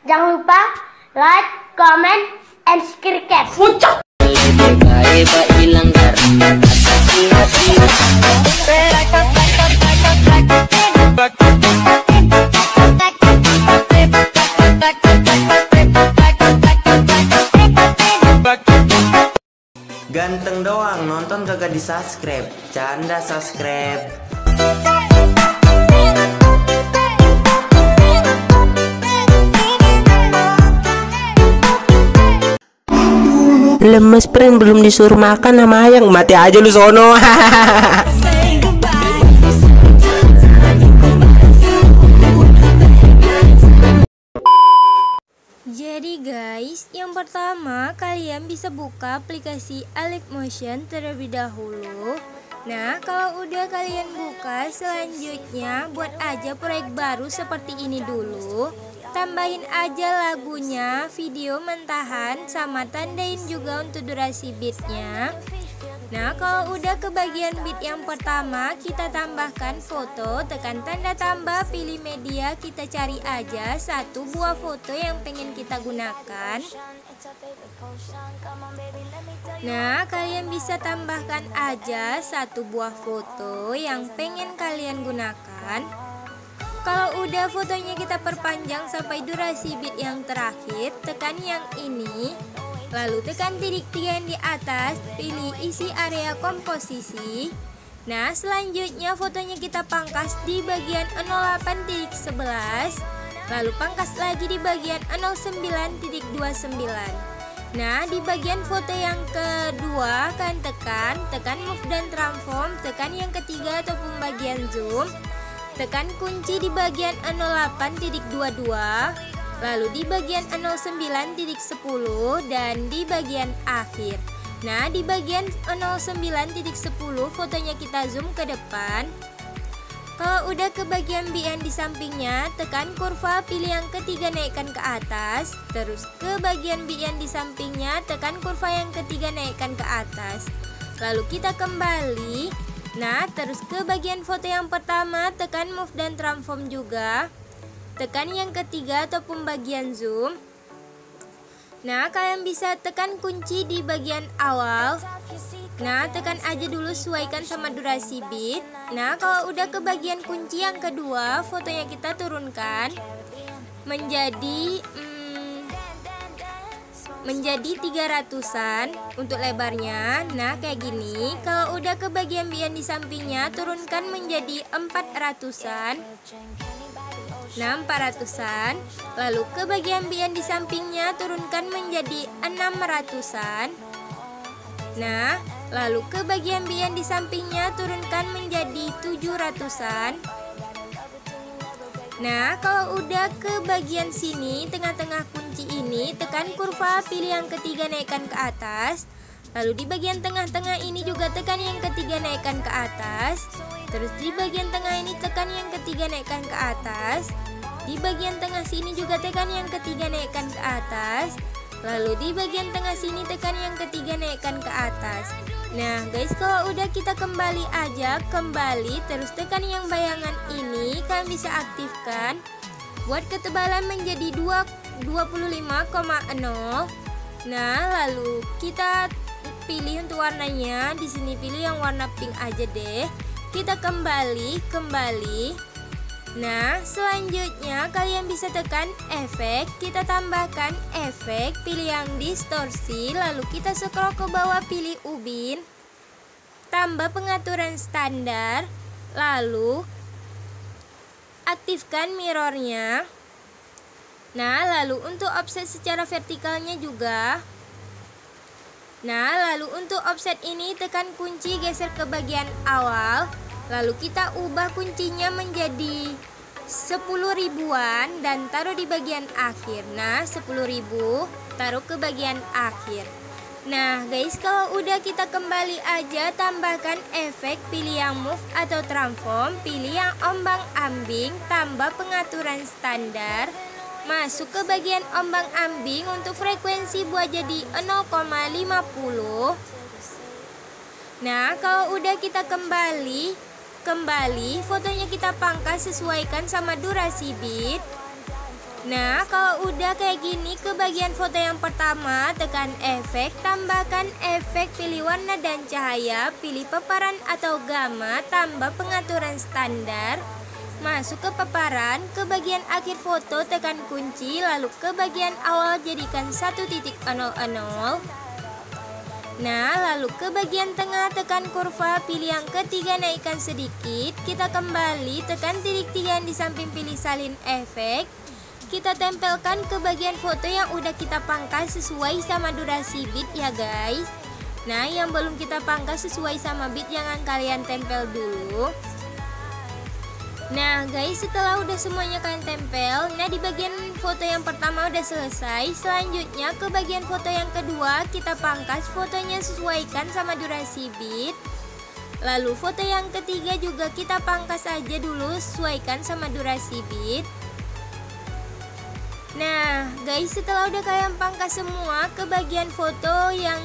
Jangan lupa like, comment, and subscribe. Ganteng doang, nonton kagak di subscribe. Canda subscribe. Lemes friend, belum disuruh makan sama ayang, mati aja lu sono. Jadi guys, yang pertama kalian bisa buka aplikasi Alipmotion terlebih dahulu. Nah, kalau udah kalian buka, selanjutnya buat aja proyek baru seperti ini dulu. Tambahin aja lagunya, video mentahan, sama tandain juga untuk durasi beatnya. Nah, kalau udah ke bagian beat yang pertama, kita tambahkan foto, tekan tanda tambah, pilih media, kita cari aja satu buah foto yang pengen kita gunakan. Nah, kalian bisa tambahkan aja satu buah foto yang pengen kalian gunakan. Kalau udah fotonya kita perpanjang sampai durasi beat yang terakhir, tekan yang ini. Lalu tekan titik 3 yang di atas, pilih isi area komposisi. Nah, selanjutnya fotonya kita pangkas di bagian 08.11. Lalu pangkas lagi di bagian 09.29. Nah, di bagian foto yang kedua kalian tekan move dan transform, tekan yang ketiga ataupun bagian zoom. Tekan kunci di bagian 08.22, lalu di bagian 09.10 dan di bagian akhir. Nah, di bagian 09.10 fotonya kita zoom ke depan. Kalau udah ke bagian B yang di sampingnya, tekan kurva, pilih yang ketiga naikkan ke atas. Terus ke bagian B yang di sampingnya, tekan kurva yang ketiga naikkan ke atas. Lalu kita kembali. Nah, terus ke bagian foto yang pertama, tekan move dan transform juga. Tekan yang ketiga ataupun bagian zoom. Nah, kalian bisa tekan kunci di bagian awal. Nah, tekan aja dulu, sesuaikan sama durasi beat. Nah, kalau udah ke bagian kunci yang kedua, fotonya kita turunkan menjadi 300-an untuk lebarnya. Nah, kayak gini. Kalau udah ke bagian bian di sampingnya, turunkan menjadi 400-an. Nah, 400-an. Lalu ke bagian bian di sampingnya, turunkan menjadi 600-an. Nah, lalu ke bagian bian di sampingnya, turunkan menjadi 700-an. Nah, kalau udah ke bagian sini, tengah-tengah kunci ini, tekan kurva, pilih yang ketiga naikkan ke atas. Lalu di bagian tengah-tengah ini juga tekan yang ketiga naikkan ke atas. Terus di bagian tengah ini tekan yang ketiga naikkan ke atas. Di bagian tengah sini juga tekan yang ketiga naikkan ke atas. Lalu di bagian tengah sini tekan yang ketiga naikkan ke atas. Nah guys, kalau udah kita kembali aja, terus tekan yang bayangan ini, kalian bisa aktifkan buat ketebalan menjadi 25,0. Nah, lalu kita pilih untuk warnanya, di sini pilih yang warna pink aja deh. Kita kembali. Nah, selanjutnya kalian bisa tekan efek, kita tambahkan efek, pilih yang distorsi, lalu kita scroll ke bawah, pilih ubin, tambah pengaturan standar, lalu aktifkan mirrornya. Nah, lalu untuk offset secara vertikalnya juga. Nah, lalu untuk offset ini tekan kunci, geser ke bagian awal. Lalu kita ubah kuncinya menjadi 10 ribuan dan taruh di bagian akhir. Nah, 10.000 taruh ke bagian akhir. Nah guys, kalau udah kita kembali aja, tambahkan efek, pilih yang move atau transform, pilih yang ombang ambing, tambah pengaturan standar. Masuk ke bagian ombang ambing, untuk frekuensi buat jadi 0,50. Nah, kalau udah kita kembali, fotonya kita pangkas, sesuaikan sama durasi beat. Nah, kalau udah kayak gini, ke bagian foto yang pertama, tekan efek, tambahkan efek, pilih warna dan cahaya, pilih paparan atau gamma, tambah pengaturan standar. Masuk ke paparan, ke bagian akhir foto tekan kunci, lalu ke bagian awal jadikan 1.00. Nah, lalu ke bagian tengah tekan kurva, pilih yang ketiga naikkan sedikit. Kita kembali tekan titik 3 yang di samping pilih salin efek. Kita tempelkan ke bagian foto yang udah kita pangkas sesuai sama durasi bit ya guys. Nah, yang belum kita pangkas sesuai sama bit jangan kalian tempel dulu. Nah guys, setelah udah semuanya kalian tempel, nah di bagian foto yang pertama udah selesai. Selanjutnya ke bagian foto yang kedua, kita pangkas fotonya sesuaikan sama durasi bit. Lalu foto yang ketiga juga kita pangkas aja dulu sesuaikan sama durasi bit. Nah guys, setelah udah kalian pangkas semua, ke bagian foto yang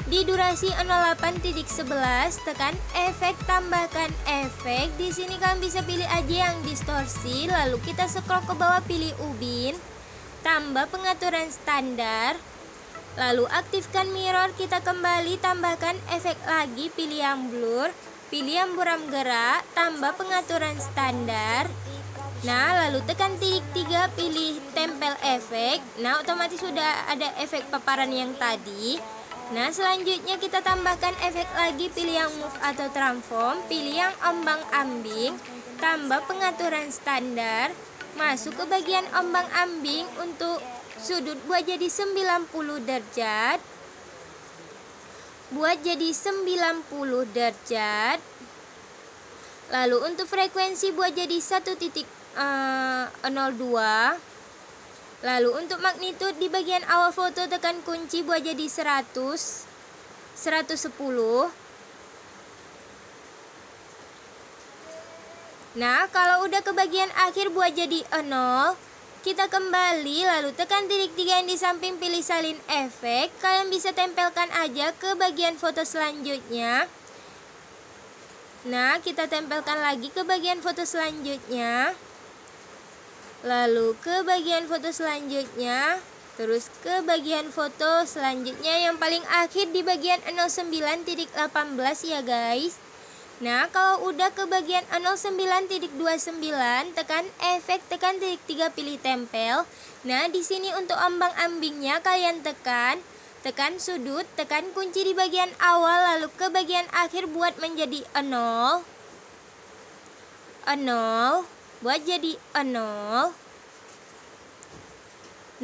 di durasi 08.11 tekan efek, tambahkan efek. Di sini kalian bisa pilih aja yang distorsi, lalu kita scroll ke bawah pilih ubin, tambah pengaturan standar. Lalu aktifkan mirror, kita kembali tambahkan efek lagi, pilih yang blur, pilih yang buram gerak, tambah pengaturan standar. Nah, lalu tekan titik 3, pilih tempel efek. Nah, otomatis sudah ada efek paparan yang tadi. Nah, selanjutnya kita tambahkan efek lagi, pilih yang move atau transform, pilih yang ombang-ambing, tambah pengaturan standar. Masuk ke bagian ombang-ambing, untuk sudut buat jadi 90 derajat. Buat jadi 90 derajat. Lalu untuk frekuensi buat jadi 1.02. Lalu untuk magnitude di bagian awal foto tekan kunci buat jadi 100, 110. Nah, kalau udah ke bagian akhir buat jadi 0, kita kembali lalu tekan titik 3 yang di samping pilih salin efek. Kalian bisa tempelkan aja ke bagian foto selanjutnya. Nah, kita tempelkan lagi ke bagian foto selanjutnya. Lalu ke bagian foto selanjutnya. Terus ke bagian foto selanjutnya yang paling akhir di bagian 09.18 ya guys. Nah, kalau udah ke bagian 09.29 tekan efek, tekan titik 3 pilih tempel. Nah, di sini untuk ombang-ambingnya kalian tekan sudut, tekan kunci di bagian awal, lalu ke bagian akhir buat menjadi 0. Buat jadi 0.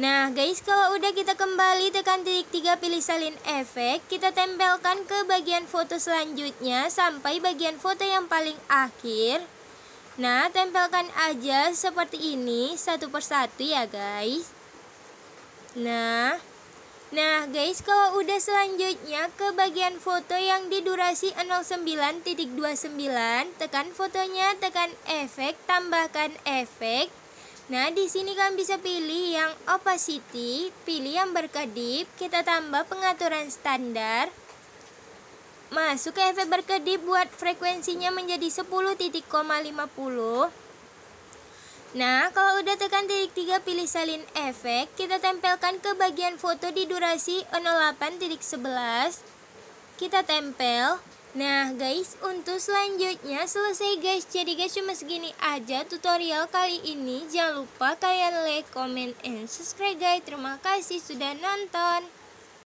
Nah guys, kalau udah kita kembali tekan titik 3 pilih salin efek. Kita tempelkan ke bagian foto selanjutnya sampai bagian foto yang paling akhir. Nah, tempelkan aja seperti ini satu persatu ya guys. Nah guys, kalau udah selanjutnya ke bagian foto yang di durasi 09.29, tekan fotonya, tekan efek, tambahkan efek. Nah, di sini kalian bisa pilih yang opacity, pilih yang berkedip, kita tambah pengaturan standar. Masuk ke efek berkedip, buat frekuensinya menjadi 10.50. Nah, kalau udah tekan titik 3 pilih salin efek, kita tempelkan ke bagian foto di durasi 08.11. Kita tempel. Nah guys, untuk selanjutnya selesai guys. Jadi guys, cuma segini aja tutorial kali ini. Jangan lupa kalian like, comment, and subscribe guys. Terima kasih sudah nonton.